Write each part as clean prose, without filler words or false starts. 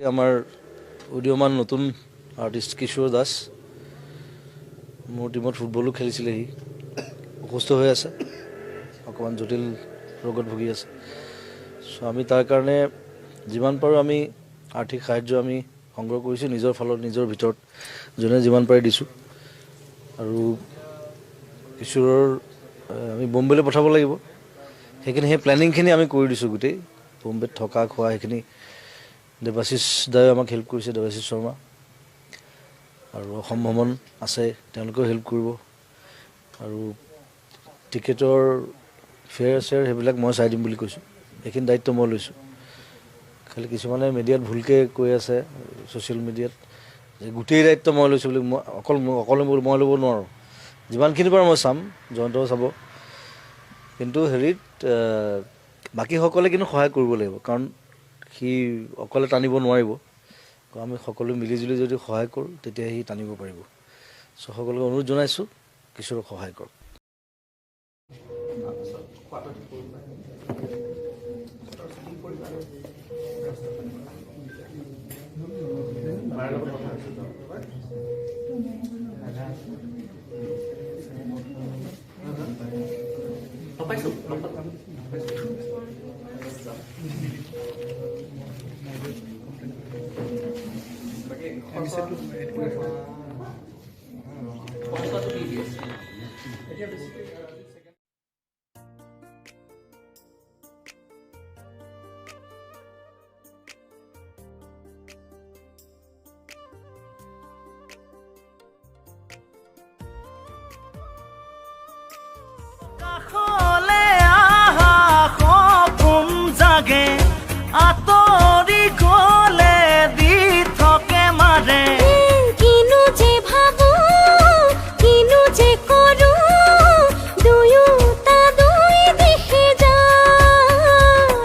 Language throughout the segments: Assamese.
আমাৰ উদীয়মান নতুন আৰ্টিষ্ট কিশোৰ দাস মোৰ টিমত ফুটবলো খেলিছিলে। সি অসুস্থ হৈ আছে, অকণমান জটিল ৰোগত ভুগি আছে। চ' আমি তাৰ কাৰণে যিমান পাৰোঁ আমি আৰ্থিক সাহাৰ্য আমি সংগ্ৰহ কৰিছোঁ নিজৰ ফালত, নিজৰ ভিতৰত যোনে যিমান পাৰে দিছোঁ। আৰু কিশোৰৰ আমি বম্বেলৈ পঠাব লাগিব, সেই প্লেনিংখিনি আমি কৰি দিছোঁ গোটেই। বম্বেত থকা খোৱা সেইখিনি দেৱাশিষ দায়ে আমাক হেল্প কৰিছে, দেৱাশিষ শৰ্মা। আৰু অসম ভ্ৰমণ আছে, তেওঁলোকেও হেল্প কৰিব। আৰু টিকেটৰ ফেয়াৰ চেয়াৰ সেইবিলাক মই চাই দিম বুলি কৈছোঁ, সেইখিনি দায়িত্ব মই লৈছোঁ। খালি কিছুমানে মিডিয়াত ভুলকৈ কৈ আছে, ছ'চিয়েল মিডিয়াত, যে গোটেই দায়িত্ব মই লৈছোঁ বুলি। মই অকলে মই ল'ব নোৱাৰোঁ। যিমানখিনি পাৰোঁ মই চাম, জয়ন্তও চাব। কিন্তু বাকীসকলে কিন্তু সহায় কৰিব লাগিব, কাৰণ সি অকলে টানিব নোৱাৰিব। আমি সকলোৱে মিলিজুলি যদি সহায় কৰোঁ তেতিয়া সি টানিব পাৰিব। চ' সকলোকে অনুৰোধ জনাইছোঁ, কিশোৰক সহায় কৰক। আতৰি গলে দি থাকে মাৰে, কিনো যে ভাবো কিনো যে কৰো, দুয়োটা দুই দিশে যায়।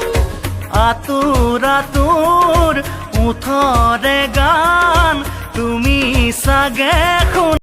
আতুৰ আতুৰ ওঠৰে গান তুমি চাগে শুন